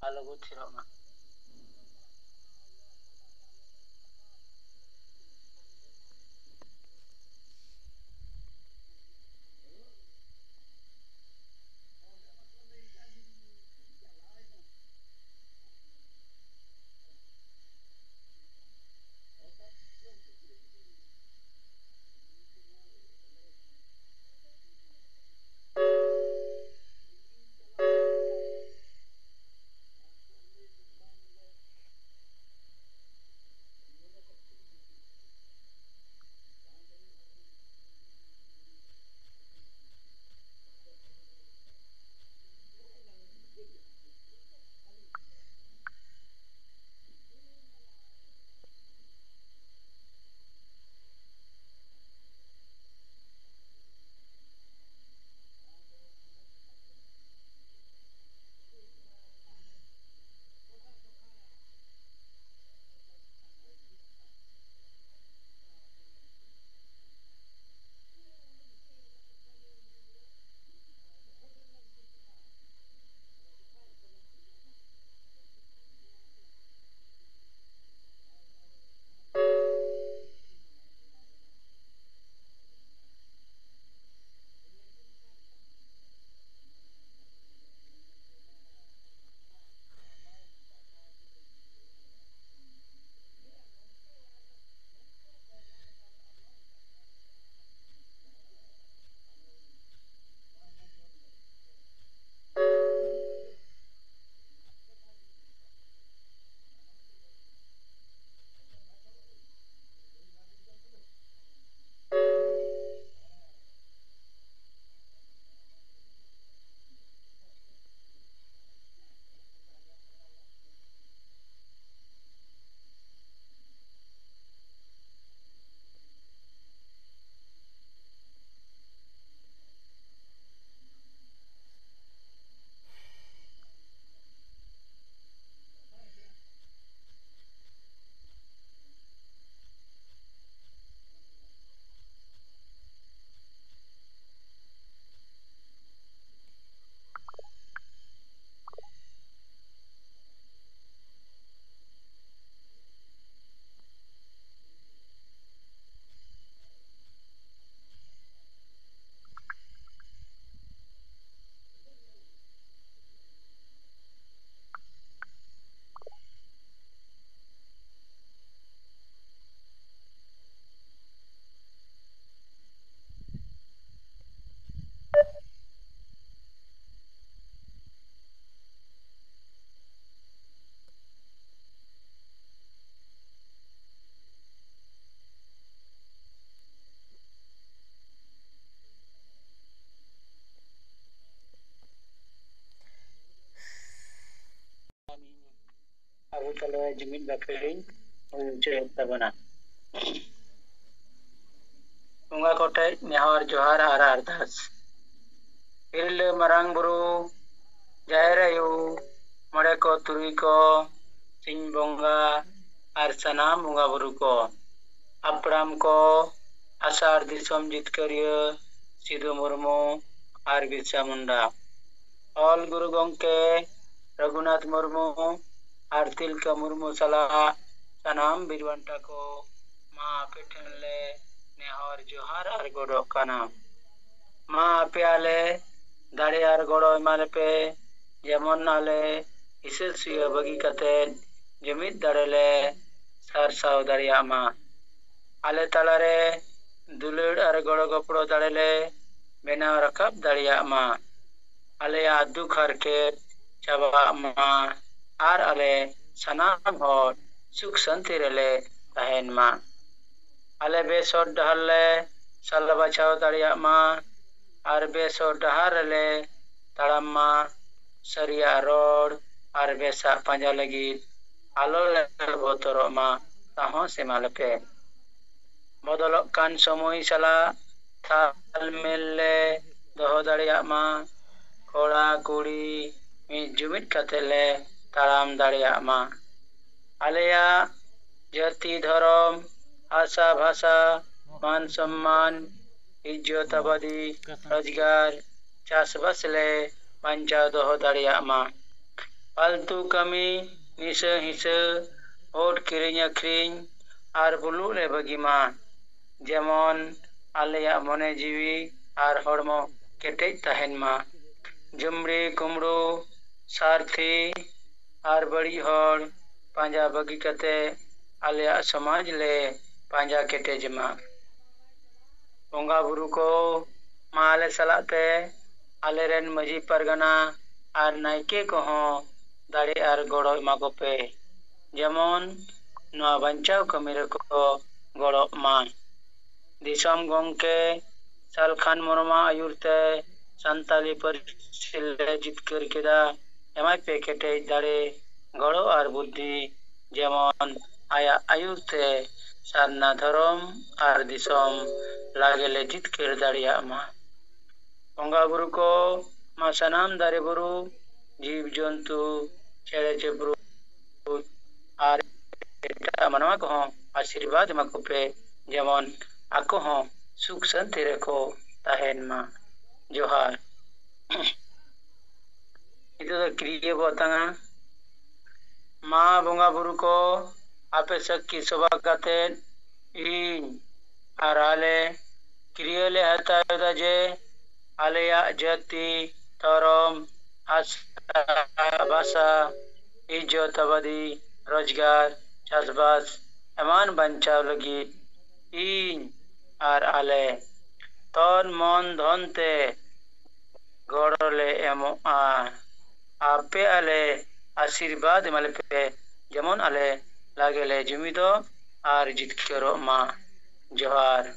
ᱟᱞᱚ ᱵᱚ ᱛᱷᱤᱨᱚᱜ ᱢᱟ। ᱟᱵᱚ ᱛᱟᱞᱮ ᱡᱩᱢᱤᱫ ᱵᱟᱠᱷᱮᱲᱤᱧ ᱢᱩᱪᱟᱹᱫ ᱛᱟᱵᱚᱱᱟ। ᱵᱚᱸᱜᱟ ᱠᱚᱴᱷᱮᱡ ᱱᱮᱦᱚᱨ ᱡᱚᱦᱟᱨ ᱟᱨ ᱟᱨᱫᱟᱥ। ᱛᱤᱨᱞᱟᱹ ᱢᱟᱨᱟᱝ ᱵᱩᱨᱩ, ᱡᱟᱦᱮᱨ ᱟᱭᱳ, ᱢᱚᱬᱮ ᱠᱚ ᱛᱩᱨᱩᱭ ᱠᱚ, ᱥᱤᱧ ᱵᱚᱸᱜᱟ ᱟᱨ ᱥᱟᱱᱟᱢ ᱵᱚᱸᱜᱟ ᱵᱩᱨᱩ ᱠᱚ, ᱦᱟᱯᱲᱟᱢ ᱠᱚ, ᱟᱥᱟᱲ ᱫᱤᱥᱚᱢ ᱡᱤᱛᱠᱟᱹᱨᱤᱭᱟᱹ ᱥᱤᱫᱩ ᱢᱩᱨᱢᱩ ᱟᱨ ᱵᱤᱨᱥᱟ ᱢᱩᱱᱰᱟ, ᱚᱞ ᱜᱩᱨᱩ ᱜᱚᱝᱠᱮ ᱨᱚᱜᱷᱩᱱᱟᱛᱷ ᱢᱩᱨᱢᱩ ᱟᱨ ᱛᱤᱞᱠᱟᱹ ᱢᱩᱨᱢᱩ ᱥᱟᱞᱟᱜ ᱥᱟᱱᱟᱢ ᱵᱤᱨ ᱵᱟᱱᱴᱟ ᱠᱚ, ᱢᱟ ᱟᱯᱮ ᱴᱷᱮᱱ ᱞᱮ ᱱᱮᱦᱚᱨ ᱡᱚᱦᱟᱨ ᱟᱨ ᱜᱚᱰᱚᱜ ᱠᱟᱱᱟ। ᱢᱟ ᱟᱯᱮ ᱟᱞᱮ ᱫᱟᱲᱮ ᱟᱨ ᱜᱚᱲᱚ ᱮᱢᱟᱞᱮᱯᱮ, ᱡᱮᱢᱚᱱ ᱟᱞᱮ ᱦᱤᱥᱟᱹ ᱥᱩᱭᱟᱹ ᱵᱟᱹᱜᱤ ᱠᱟᱛᱮᱫ ᱡᱩᱢᱤᱫ ᱫᱟᱲᱮ ᱞᱮ ᱥᱟᱨᱥᱟᱣ ᱫᱟᱲᱮᱭᱟᱜ ᱢᱟ। ᱟᱞᱮ ᱛᱟᱞᱟᱨᱮ ᱫᱩᱞᱟᱹᱲ ᱟᱨ ᱜᱚᱲᱚ ᱜᱚᱯᱚᱲᱚ ᱫᱟᱲᱮ ᱞᱮ ᱵᱮᱱᱟᱣ ᱨᱟᱠᱟᱵ ᱫᱟᱲᱮᱭᱟᱜ ᱢᱟ। ᱟᱞᱮᱭᱟᱜ ᱫᱩᱠ ᱦᱟᱨᱠᱮᱛ ᱪᱟᱵᱟᱜ ᱢᱟ ᱟᱨ ᱟᱞᱮ ᱥᱟᱱᱟᱢ ᱦᱚᱲ ᱥᱩᱠ ᱥᱟᱱᱛᱤ ᱨᱮᱞᱮ ᱛᱟᱦᱮᱱ ᱢᱟ। ᱟᱞᱮ ᱵᱮᱥ ᱦᱚᱨ ᱰᱟᱦᱟᱨ ᱞᱮ ᱥᱟᱞᱟ ᱵᱟᱪᱷᱟᱣ ᱫᱟᱲᱮᱭᱟᱜ ᱢᱟ ᱟᱨ ᱵᱮᱥ ᱦᱚᱨ ᱰᱟᱦᱟᱨ ᱨᱮᱞᱮ ᱛᱟᱲᱟᱢ ᱢᱟ। ᱥᱟᱹᱨᱤᱭᱟᱜ ᱨᱚᱲ ᱟᱨ ᱵᱮᱥᱟᱜ ᱯᱟᱸᱡᱟ ᱞᱟᱹᱜᱤᱫ ᱟᱞᱚ ᱞᱮ ᱵᱚᱛᱚᱨᱚᱜ ᱢᱟ, ᱥᱟᱦᱚᱥ ᱮᱢᱟᱞᱮᱯᱮ। ᱵᱚᱫᱚᱞᱚᱜ ᱠᱟᱱ ᱥᱚᱢᱚᱭ ᱥᱟᱞᱟᱜ ᱛᱟᱞ ᱢᱮᱞ ᱞᱮ ᱫᱚᱦᱚ ᱫᱟᱲᱮᱭᱟᱜ ᱢᱟ। ᱠᱚᱲᱟ ᱠᱩᱲᱤ ᱢᱤᱫ ᱡᱩᱢᱤᱫ ᱠᱟᱛᱮ ᱞᱮ ᱛᱟᱲᱟᱢ ᱫᱟᱲᱮᱭᱟᱜ ᱢᱟ। ᱟᱞᱮᱭᱟᱜ ᱡᱟᱹᱛᱤ ᱫᱷᱚᱨᱚᱢ ᱦᱟᱥᱟ ᱵᱷᱟᱥᱟ मान सम्मान इज्जत आबादी रोजगार चाषबास ले बांचाव दोहो दाड़ियाग मा। फालतू कमी निशा हिसा होट किरिंग अखरिंग आर बुलुग ले बागी मा जेमन आलेया मने जीवी आर हड़मो केटेज तहन मा जुमड़ी कुमड़ो सारथी आर बड़ी हड़ पांजा बागी कते आलेया समाज ले पांजा केटेज मा बोंगा बुरु को मा आले सलाते आले रेन मजी परगना आर नाइके को हो दाड़े आर गड़ो मा को पे जेमन नवा बंचाव कमी को गड़ो मा दिसम गंके सालखान मोरमा आयुरते संताली परिसिले जितकर केदा एमाय पे केटेज दाड़े गड़ो आर बुद्धि जेमन आया आयुरते सारना धरम आर दिसम लागेले जितकर दाड़िया मा बोंगा बुरु को मा सनाम दारे बुरु जीव जंतु चेड़े चेब्रु आर मनवा को आशीर्वाद मा को पे जेमन आको हो सुख शांति रखो तहन मा जोहार itu kriya botanga मा बोंगा बुरु को आपे सक्की सभा काते इन आर आले क्रियले हता जे आलेया जाति धरम आशा भाषा इज्जत आबादी रोजगार चाषबास एमान बंचाव लगी इन आर आले तन मन धन ते गड़ले एमो आपे आले आशीर्वाद माले पे जेमन आले लागेले जुमिदो आर जितकेरो मा जोहार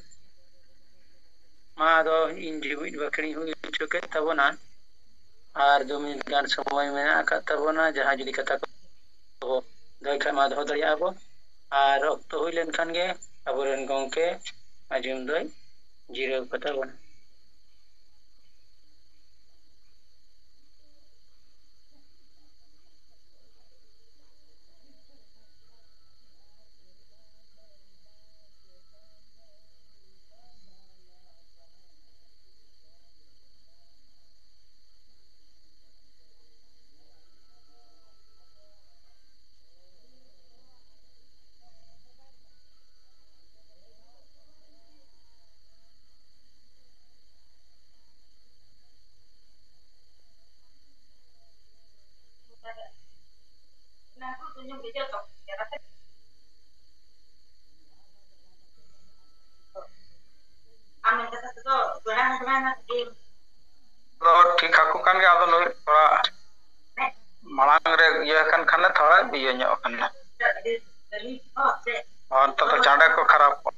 मा दो इन जीवित बकरी हुई चुके तबोना आर 2 मिनट गान समय में आका तबोना जहां जुदी कथा को दयखा मा दो दरिया आबो आर अक्तो हुई लेन खान गे अबोरेन गंके आजुम दय जीरो कथा बना ठीक aku kan ga ado noi थोड़ा malang re iya kan khana थोड़ा iya nyok kana और तो चांडा को खराब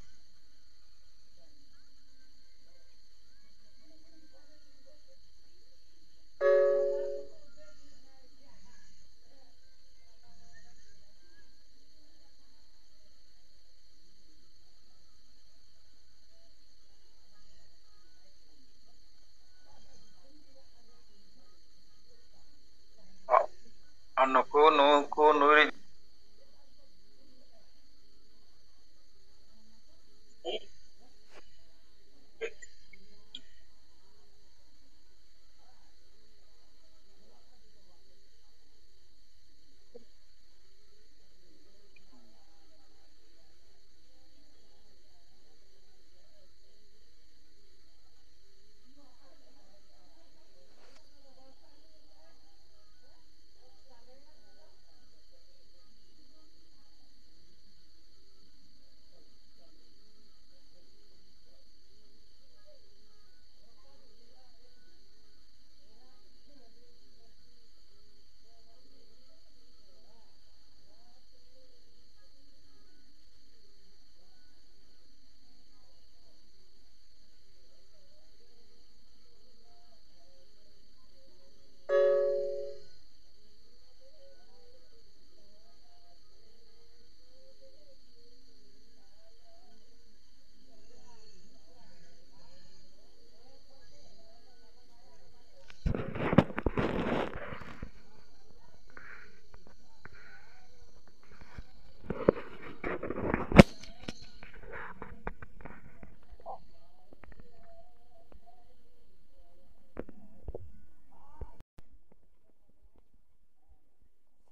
नुकु नुकु नुरी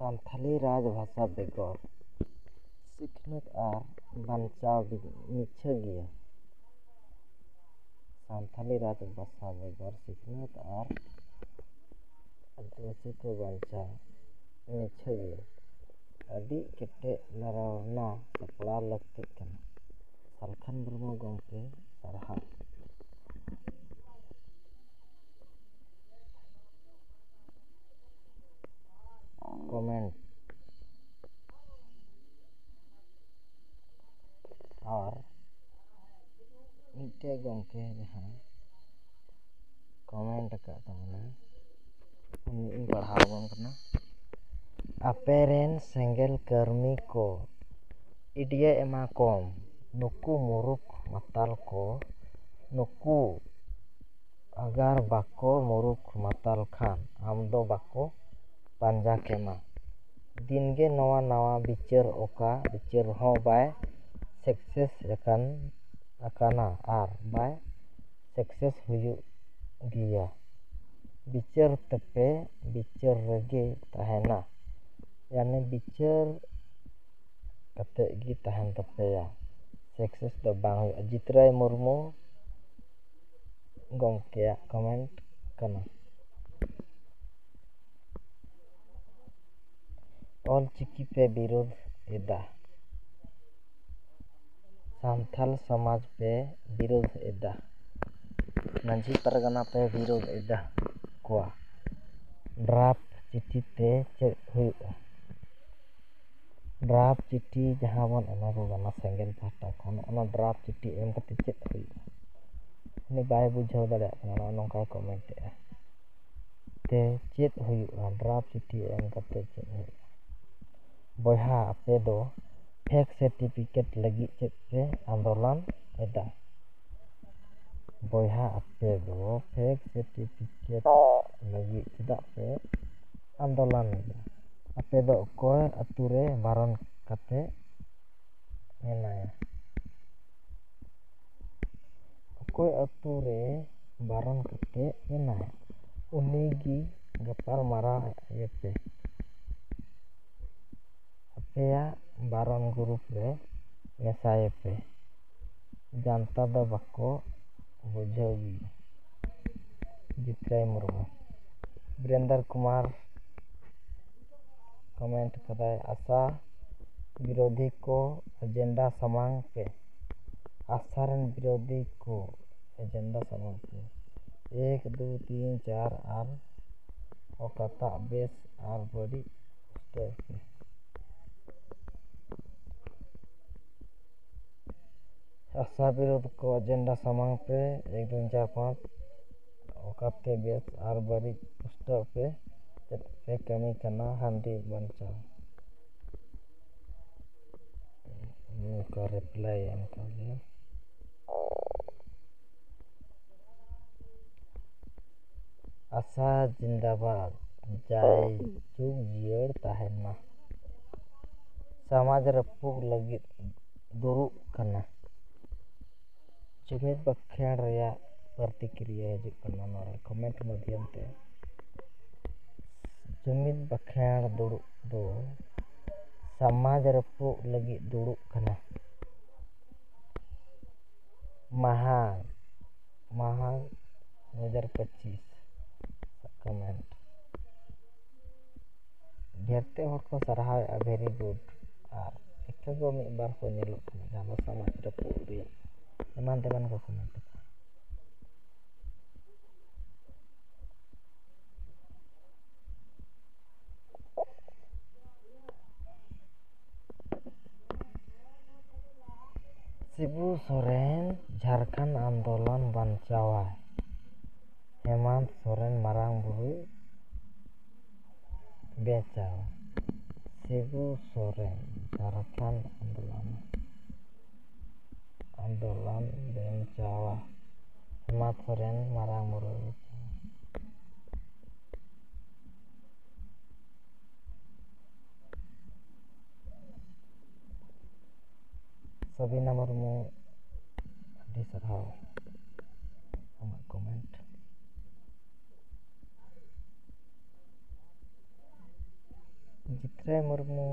ᱥᱟᱱᱛᱟᱞᱤ ᱨᱟᱡᱽ ᱵᱷᱟষᱟ ᱵᱮᱜᱚᱨ ᱥᱤᱠᱷᱱᱟᱹᱛ ᱟᱨ ᱵᱟᱧᱪᱟᱣ ᱢᱤᱪᱷᱟᱹ ᱜᱮᱭᱟ᱾ ᱥᱟᱱᱛᱟᱞᱤ ᱨᱟᱡᱽ ᱵᱷᱟষᱟ ᱵᱮᱜᱚᱨ ᱥᱤᱠᱷᱱᱟᱹᱛ ᱟᱨ ᱟᱹᱫᱤᱵᱟᱹᱥᱤ ᱠᱚ ᱵᱟᱧᱪᱟᱣ ᱢᱤᱪᱷᱟᱹ ᱜᱮᱭᱟ᱾ ᱟᱹᱰᱤ ᱠᱮᱴᱮᱡ ᱫᱷᱟᱨᱚᱱᱟ ᱥᱟᱯᱲᱟᱣ ᱞᱟᱹᱠᱛᱤᱜ ᱠᱟᱱᱟ᱾ ᱥᱟᱞᱠᱷᱟᱱ ᱢᱩᱨᱢᱩ ᱜᱚᱢᱠᱮ ᱥᱟᱨᱦᱟᱣ᱾ ᱠᱚᱢᱮᱱᱴ ᱟᱨ ᱢᱤᱫᱴᱮᱡ ᱜᱚᱢᱠᱮ ᱡᱟᱦᱟᱸ ᱠᱚᱢᱮᱱᱴ ᱟᱠᱟᱫ ᱛᱟᱵᱚᱱᱟ ᱩᱱᱤ ᱤᱧ ᱯᱟᱲᱦᱟᱣ ᱟᱵᱚᱱ ᱠᱟᱱᱟ᱾ ᱟᱯᱮ ᱨᱮᱱ ᱥᱮᱸᱜᱮᱞ ᱠᱟᱹᱨᱢᱤ ᱠᱚ ᱤᱰᱭᱟᱹ ᱮᱢᱟ ᱠᱚᱢ, ᱱᱩᱠᱩ ᱢᱩᱨᱩᱠ ᱢᱟᱛᱟᱞ ᱠᱚ, ᱱᱩᱠᱩ ᱟᱜᱟᱨ ᱵᱟᱠᱚ ᱢᱩᱨᱩᱠ ᱢᱟᱛᱟᱞ ᱠᱷᱟᱱ ᱟᱢᱫᱚ ᱵᱟᱠᱚ ᱯᱟᱸᱡᱟ ᱠᱮᱢᱟ᱾ ᱫᱤᱱᱜᱮ ᱱᱟᱣᱟ ᱱᱟᱣᱟ ᱵᱤᱪᱟᱹᱨ, ᱚᱠᱟ ᱵᱤᱪᱟᱹᱨ ᱦᱚᱸ ᱵᱟᱭ ᱥᱟᱠᱥᱮᱥ ᱟᱠᱟᱱᱟ ᱟᱨ ᱵᱟᱭ ᱥᱟᱠᱥᱮᱥ ᱦᱩᱭᱩᱜ ᱜᱮᱭᱟ᱾ ᱵᱤᱪᱟᱹᱨ ᱛᱮᱯᱮ ᱵᱤᱪᱟᱹᱨ ᱨᱮᱜᱮ ᱛᱟᱦᱮᱱᱟ, ᱭᱟᱱᱤ ᱵᱤᱪᱟᱹᱨ ᱠᱟᱛᱮᱫ ᱜᱮ ᱛᱟᱦᱮᱱ ᱛᱟᱯᱮᱭᱟ, ᱥᱟᱠᱥᱮᱥ ᱫᱚ ᱵᱟᱝ ᱦᱩᱭᱩᱜᱼᱟ᱾ ᱡᱤᱛᱨᱟᱹᱭ ᱢᱩᱨᱢᱩ ᱜᱚᱢᱠᱮᱭᱟᱜ ᱠᱚᱢᱮᱱᱴ ᱠᱟᱱᱟ᱾ ᱚᱞ ᱪᱤᱠᱤ ᱯᱮ ᱵᱤᱨᱳᱫ ᱮᱫᱟ, ᱥᱟᱱᱛᱟᱞ ᱥᱚᱢᱟᱡᱽ ᱯᱮ ᱵᱤᱨᱳᱫ ᱮᱫᱟ, ᱢᱟᱺᱡᱷᱤ ᱯᱟᱨᱜᱟᱱᱟ ᱯᱮ ᱵᱤᱨᱳᱫ ᱮᱫᱟ ᱠᱚᱣᱟ᱾ ᱰᱨᱟᱯᱷᱴ ᱪᱤᱴᱷᱤ ᱛᱮ ᱪᱮᱫ ᱦᱩᱭᱩᱜᱼᱟ? ᱰᱨᱟᱯᱷᱴ ᱪᱤᱴᱷᱤ ᱡᱟᱦᱟᱸ ᱵᱚᱱ ᱮᱢᱟ ᱠᱚ ᱠᱟᱱᱟ ᱥᱮᱸᱜᱮᱞ ᱯᱟᱦᱴᱟ ᱠᱷᱚᱱ, ᱚᱱᱟ ᱰᱨᱟᱯᱷᱴ ᱪᱤᱴᱷᱤ ᱮᱢ ᱠᱟᱛᱮ ᱪᱮᱫ ᱦᱩᱭᱩᱜᱼᱟ? ᱩᱱᱤ ᱵᱟᱭ ᱵᱩᱡᱷᱟᱹᱣ ᱫᱟᱲᱮᱭᱟᱜ ᱠᱟᱱᱟ, ᱱᱚᱜᱼᱚ ᱱᱚᱝᱠᱟᱭ ᱠᱚᱢᱮᱱᱴᱮᱜᱼᱟ᱾ ᱛᱮ ᱪᱮᱫ ᱦᱩᱭᱩᱜᱼᱟ? ᱰᱨᱟᱯᱷᱴ ᱪᱤᱴᱷᱤ ᱮᱢ ᱠᱟᱛᱮ ᱪᱮᱫ ᱦᱩᱭᱩᱜᱼᱟ? ᱵᱚᱭᱦᱟ ᱟᱯᱮ ᱫᱚ ᱯᱷᱮᱠ ᱥᱟᱨᱴᱤᱯᱷᱤᱠᱮᱴ ᱞᱟᱹᱜᱤᱫ ᱪᱮᱫ ᱯᱮ ᱟᱱᱫᱳᱞᱚᱱ ᱮᱫᱟ? ᱵᱚᱭᱦᱟ ᱟᱯᱮ ᱫᱚ ᱯᱷᱮᱠ ᱥᱟᱨᱴᱤᱯᱷᱤᱠᱮᱴ ᱞᱟᱹᱜᱤᱫ ᱪᱮᱫᱟᱜ ᱯᱮ ᱟᱱᱫᱳᱞᱚᱱ ᱮᱫᱟ? ᱟᱯᱮ ᱫᱚ ᱚᱠᱚᱭ ᱟᱹᱛᱩᱨᱮ ᱵᱟᱨᱚᱱ ᱠᱟᱛᱮ ᱢᱮᱱᱟᱭᱟ? ᱚᱠᱚᱭ ᱟᱹᱛᱩ ᱨᱮ ᱵᱟᱨᱚᱱ ᱠᱟᱛᱮ ᱢᱮᱱᱟᱭᱟ? ᱩᱱᱤᱜᱮ ᱜᱟᱯᱟᱞ ᱢᱟᱨᱟᱣ ᱮᱯᱮ᱾ ᱟᱯᱮᱭᱟᱜ ᱵᱟᱨᱚᱱ ᱜᱨᱩᱯ ᱨᱮ ᱢᱮᱥᱟᱭᱮᱯᱮ᱾ ᱡᱟᱱᱛᱟ ᱫᱚ ᱵᱟᱠᱚ ᱵᱩᱡᱷᱟᱹᱣ ᱜᱮᱭᱟ᱾ ᱡᱤᱛᱨᱟᱹᱭ ᱢᱩᱨᱢᱩ᱾ ᱵᱤᱨᱮᱱᱫᱨᱚ ᱠᱩᱢᱟᱨ ᱠᱚᱢᱮᱱᱴ ᱠᱟᱫᱟᱭ, ᱟᱥᱟ ᱵᱤᱨᱳধী ᱠᱚ ᱮᱡᱮᱱᱰᱟ ᱥᱟᱢᱟᱝ ᱯᱮ᱾ ᱟᱥᱟ ᱨᱮᱱ ᱵᱤᱨᱳধী ᱠᱚ ᱮᱡᱮᱱᱰᱟ ᱥᱟᱢᱟᱝ ᱯᱮ᱾ 1, 2, 3, 4 ᱟᱨ ᱚᱠᱟᱴᱟᱜ ᱵᱮᱥ ᱟᱨ ᱵᱟᱹᱲᱤᱡ ᱯᱩᱥᱴᱟᱹᱣ ᱯᱮ᱾ ᱟᱥᱟ ᱵᱤᱨᱳধ ᱠᱚ ᱮᱡᱮᱱᱰᱟ ᱥᱟᱢᱟᱝ ᱯᱮ, 1, 2, 4, 5 ᱚᱠᱟᱛᱮ ᱵᱮᱥ ᱟᱨ ᱵᱟᱹᱲᱤᱡ ᱯᱩᱥᱴᱟᱹᱣ ᱯᱮ᱾ ᱪᱮᱫ ᱯᱮ ᱠᱟᱹᱢᱤ ᱠᱟᱱᱟ ᱦᱟᱺᱰᱤ ᱵᱟᱧᱪᱟᱣ? ᱱᱚᱝᱠᱟ ᱨᱤᱯᱞᱟᱭ ᱮᱢ ᱠᱟᱣᱫᱮᱭᱟ᱾ ᱟᱥᱟ ᱡᱤᱱᱫᱟᱵᱟᱫ, ᱡᱟᱭ ᱡᱩᱜᱽ ᱡᱤᱭᱟᱹᱲ ᱛᱟᱦᱮᱱ ᱢᱟ᱾ ᱥᱚᱢᱟᱡᱽ ᱨᱟᱹᱯᱩᱫ ᱞᱟᱹᱜᱤᱫ ᱫᱩᱲᱩᱵ ᱠᱟᱱᱟ᱾ ᱡᱩᱢᱤᱫ ᱵᱟᱠᱷᱮᱲ ᱨᱮᱭᱟᱜ ᱯᱨᱚᱛᱤᱠᱨᱤᱭᱟ ᱦᱤᱡᱩᱜ ᱠᱟᱱᱟ ᱱᱚᱰᱮ ᱠᱚᱢᱮᱱᱴ ᱢᱟᱫᱽᱫᱷᱚᱢ ᱛᱮ᱾ ᱡᱩᱢᱤᱫ ᱵᱟᱠᱷᱮᱲ ᱫᱩᱲᱩᱵ ᱫᱚ ᱥᱚᱢᱟᱡᱽ ᱨᱟᱹᱯᱩᱫ ᱞᱟᱹᱜᱤᱫ ᱫᱩᱲᱩᱵ ᱠᱟᱱᱟ᱾ ᱢᱟᱦᱟ 2025 ᱠᱚᱢᱮᱱᱴ᱾ ᱰᱷᱮᱨᱛᱮ ᱦᱚᱲ ᱠᱚ ᱥᱟᱨᱦᱟᱣᱮᱫᱼᱟ, ᱵᱷᱮᱨᱤ ᱜᱩᱰ᱾ ᱟᱨ ᱮᱠᱟᱜᱮ ᱢᱤᱫ ᱵᱟᱨ ᱠᱚ ᱧᱮᱞᱚᱜ ᱠᱟᱱᱟ ᱡᱟᱦᱟᱸ ᱫᱚ ᱥᱚᱢᱟᱡᱽ ᱨᱟᱹᱯᱩᱫ ᱨᱮᱭᱟᱜ ᱮᱢᱟᱱ ᱛᱮᱢᱟᱱ ᱠᱚ ᱠᱚᱢᱮᱱᱴ ᱟᱠᱟᱫᱟ᱾ ᱥᱤᱵᱩ ᱥᱚᱨᱮᱱ ᱡᱷᱟᱲᱠᱷᱚᱸᱰ ᱟᱱᱫᱳᱞᱚᱱ ᱵᱟᱧᱪᱟᱣᱟᱭ᱾ ᱦᱮᱢᱚᱱᱛ ᱥᱚᱨᱮᱱ ᱢᱟᱨᱟᱝ ᱵᱩᱨᱩᱭ ᱵᱮᱪᱟᱣᱟ᱾ ᱥᱤᱵᱩ ᱥᱚᱨᱮᱱ ᱡᱷᱟᱲᱠᱷᱚᱸᱰ আন্দোলন বেঞ্চাওয়া। হেমন্ত সোরেন মারাং বুরুই বেচাওয়া। সাবিনা মুর্মু আᱹᱰᱤ ᱥᱟᱨᱦᱟᱣ ᱟᱢᱟᱜ ᱠᱚᱢᱮᱱᱴ। ᱡᱤᱛᱨᱟᱹᱭ ᱢᱩᱨᱢᱩ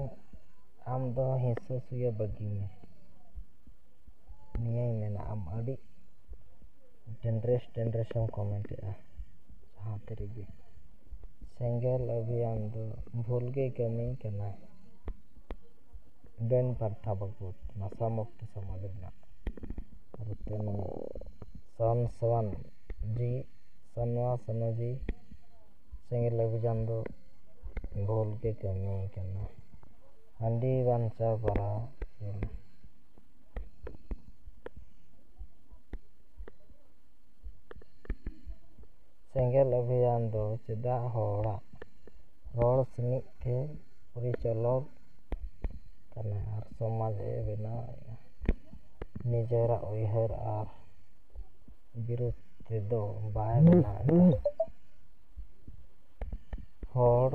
ᱟᱢ ᱫᱚ ᱦᱤᱸᱥᱟᱹ ᱥᱩᱭᱟᱹ ᱵᱟᱹᱜᱤ ᱢᱮ, ᱱᱤᱭᱟᱹᱧ ᱢᱮᱱᱟ᱾ ᱟᱢ ᱟᱹᱰᱤ ᱰᱮᱱᱡᱟᱨᱮᱥᱮᱢ ᱠᱚᱢᱮᱱᱴᱮᱜᱼᱟ ᱡᱟᱦᱟᱸ ᱛᱤᱨᱮᱜᱮ᱾ ᱥᱮᱸᱜᱮᱞ ᱚᱵᱷᱤᱡᱟᱱ ᱫᱚ ᱵᱷᱩᱞ ᱜᱮ ᱠᱟᱹᱢᱤ ᱠᱟᱱᱟ᱾ ᱰᱟᱹᱱ ᱯᱟᱱᱛᱷᱟ ᱵᱟᱵᱚᱫ ᱱᱟᱥᱟ ᱢᱩᱠᱛᱚ ᱥᱚᱢᱟᱡᱽ ᱨᱮᱱᱟᱜ ᱨᱩᱛᱮ ᱱᱩᱭ ᱥᱚᱱᱣᱟ ᱥᱚᱱᱚᱡᱤ ᱥᱮᱸᱜᱮᱞ ᱚᱵᱷᱤᱡᱟᱱ ᱫᱚ ᱵᱷᱩᱞ ᱜᱮ ᱠᱟᱹᱢᱤ ᱠᱟᱱᱟ᱾ ᱦᱟᱺᱰᱤ ᱵᱟᱧᱪᱟᱣ ᱵᱟᱲᱟ ᱥᱮᱸᱜᱮᱞ ᱚᱵᱷᱤᱡᱟᱱ ᱫᱚ ᱪᱮᱫᱟᱜ ᱦᱚᱲᱟᱜ ᱨᱚᱲ ᱥᱤᱬᱤᱡ ᱛᱮ ᱯᱚᱨᱤᱪᱟᱞᱚᱠ ᱠᱟᱱᱟ ᱟᱨ ᱥᱚᱢᱟᱡᱽ ᱮ ᱵᱮᱱᱟᱣᱮᱜᱼᱟ? ᱱᱤᱡᱮᱨᱟᱜ ᱩᱭᱦᱟᱹᱨ ᱟᱨ ᱵᱤᱨᱩᱫ ᱛᱮᱫᱚ ᱵᱟᱭ ᱵᱮᱱᱟᱣᱮᱫᱟ᱾ ᱦᱚᱲ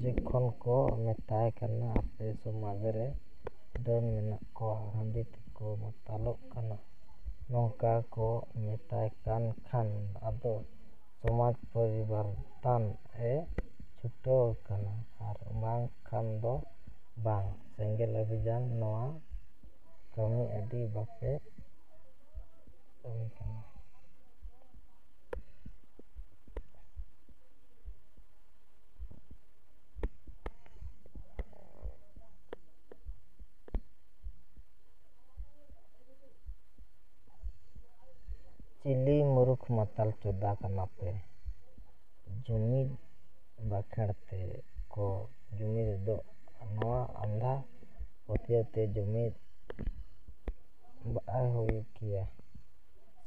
ᱡᱚᱠᱷᱚᱱ ᱠᱚ ᱢᱮᱛᱟᱭ ᱠᱟᱱᱟ ᱟᱯᱮ ᱥᱚᱢᱟᱡᱽ ᱨᱮ ᱰᱟᱹᱱ ᱢᱮᱱᱟᱜ ᱠᱚᱣᱟ, ᱦᱟᱺᱰᱤ ᱛᱮᱠᱚ ᱢᱟᱛᱟᱞᱚᱜ ᱠᱟᱱᱟ, ᱱᱚᱝᱠᱟ ᱠᱚ ᱢᱮᱛᱟᱭ ᱠᱟᱱ ᱠᱷᱟᱱ ᱟᱫᱚ ᱥᱚᱢᱟᱡᱽ ᱯᱚᱨᱤᱵᱚᱨᱛᱚᱱ ᱮ ᱪᱷᱩᱴᱟᱹᱣ ᱠᱟᱱᱟ ᱟᱨ ᱵᱟᱝᱠᱷᱟᱱ ᱫᱚ ᱵᱟᱝ᱾ ᱥᱮᱸᱜᱮᱞ ᱚᱵᱷᱤᱡᱟᱱ ᱱᱚᱣᱟ ᱠᱟᱹᱢᱤ ᱟᱹᱰᱤ ᱵᱟᱯᱮ ᱠᱟᱹᱢᱤ ᱠᱟᱱᱟ᱾ ᱪᱤᱞᱤ ᱢᱩᱨᱩᱠᱷ ᱢᱟᱛᱟᱞ ᱪᱳᱫᱟ ᱠᱟᱱᱟ ᱯᱮ? ᱡᱩᱢᱤᱫ ᱵᱟᱠᱷᱮᱲ ᱛᱮ ᱠᱚ ᱡᱩᱢᱤᱫᱚᱜ, ᱱᱚᱣᱟ ᱟᱸᱫᱷᱟ ᱯᱟᱹᱛᱭᱟᱹᱣ ᱛᱮ ᱡᱩᱢᱤᱫ ᱵᱟᱭ ᱦᱩᱭ ᱠᱮᱭᱟ᱾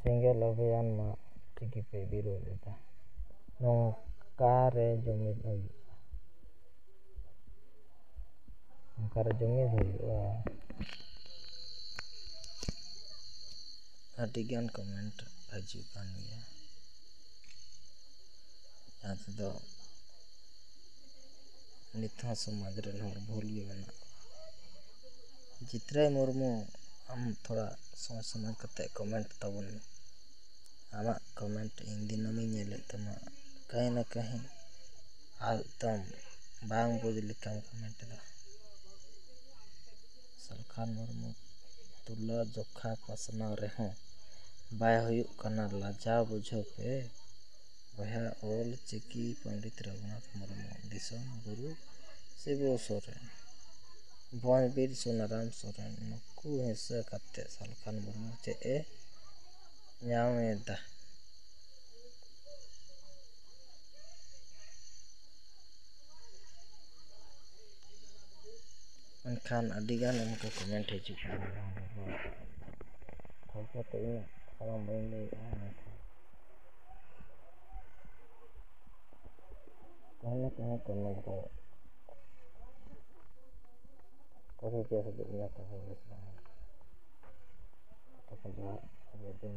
ᱥᱮᱸᱜᱮᱞ ᱚᱵᱷᱤᱡᱟᱱ ᱢᱟ ᱪᱤᱠᱟᱹᱯᱮ ᱵᱤᱨᱳᱫ ᱮᱫᱟ? ᱱᱚᱝᱠᱟᱨᱮ ᱡᱩᱢᱤᱫ ᱦᱩᱭᱩᱜᱼᱟ᱾ ᱟᱹᱰᱤᱜᱟᱱ ᱠᱚᱢᱮᱱᱴ ᱦᱤᱡᱩᱜ ᱠᱟᱱ ᱜᱮᱭᱟ, ᱡᱟᱦᱟᱸ ᱛᱮᱫᱚ ᱱᱤᱛ ᱦᱚᱸ ᱥᱚᱢᱟᱡᱽ ᱨᱮᱱ ᱦᱚᱲ ᱵᱷᱩᱞ ᱜᱮ ᱢᱮᱱᱟᱜ ᱠᱚᱣᱟ᱾ ᱡᱤᱛᱨᱟᱹᱭ ᱢᱩᱨᱢᱩ, ᱟᱢ ᱛᱷᱚᱲᱟ ᱥᱚᱢᱚᱡᱽ ᱠᱟᱛᱮᱫ ᱠᱚᱢᱮᱱᱴ ᱛᱟᱵᱚᱱ ᱢᱮ᱾ ᱟᱢᱟᱜ ᱠᱚᱢᱮᱱᱴ ᱤᱧ ᱫᱤᱱᱟᱹᱢᱤᱧ ᱧᱮᱞᱮᱫ ᱛᱟᱢᱟ, ᱠᱟᱹᱦᱤ ᱱᱟ ᱠᱟᱹᱦᱤ ᱮᱠᱫᱚᱢ ᱵᱟᱝ ᱵᱩᱡᱽ ᱞᱮᱠᱟᱢ ᱠᱚᱢᱮᱱᱴ ᱮᱫᱟ᱾ ᱥᱟᱞᱠᱷᱟᱱ ᱢᱩᱨᱢᱩ, ᱛᱩᱞᱟᱹ ᱡᱚᱠᱷᱟ ᱯᱟᱥᱱᱟᱣ ᱨᱮᱦᱚᱸ ᱵᱟᱭ ᱦᱩᱭᱩᱜ ᱠᱟᱱᱟ, ᱞᱟᱡᱟᱣ ᱵᱩᱡᱷᱟᱹᱣ ᱯᱮ ᱵᱚᱭᱦᱟ᱾ ᱚᱞ ᱪᱤᱠᱤ ᱯᱚᱸᱰᱤᱛ ᱨᱚᱜᱷᱩᱱᱟᱛᱷ ᱢᱩᱨᱢᱩ, ᱫᱤᱥᱚᱢ ᱜᱩᱨᱩ ᱥᱤᱵᱩ ᱥᱚᱨᱮᱱ, ᱵᱷᱚᱸᱡᱽ ᱵᱤᱨ ᱥᱩᱱᱟᱨᱟᱢ ᱥᱚᱨᱮᱱ, ᱱᱩᱠᱩ ᱦᱤᱸᱥᱟᱹ ᱠᱟᱛᱮᱫ ᱥᱟᱞᱠᱷᱟᱱ ᱢᱩᱨᱢᱩ ᱪᱮᱫ ᱮ ᱧᱟᱢᱮᱫᱟ? ᱢᱮᱱᱠᱷᱟᱱ ᱟᱹᱰᱤᱜᱟᱱ ᱚᱱᱠᱟ ᱠᱚᱢᱮᱱᱴ ᱦᱤᱡᱩᱜ ᱠᱟᱱᱟ ᱡᱟᱦᱟᱸ ᱫᱚ ᱛᱮ ᱤᱧᱟᱹᱜ ᱥᱟᱱᱟᱢ ᱵᱟᱹᱧ ᱞᱟᱹᱭᱮᱫᱼᱟ᱾ ᱢᱮᱱᱠᱷᱟᱱ ᱠᱟᱹᱦᱤ ᱠᱚᱢᱮᱱᱴ ᱫᱚ ᱠᱟᱹᱦᱤ ᱜᱮ ᱦᱤᱡᱩᱜ ᱜᱮᱭᱟ᱾ ᱛᱚᱵᱮ ᱵᱮᱥ ᱵᱟᱝ ᱡᱚᱦᱟᱨ ᱟᱹᱰᱤ ᱟᱹᱰᱤ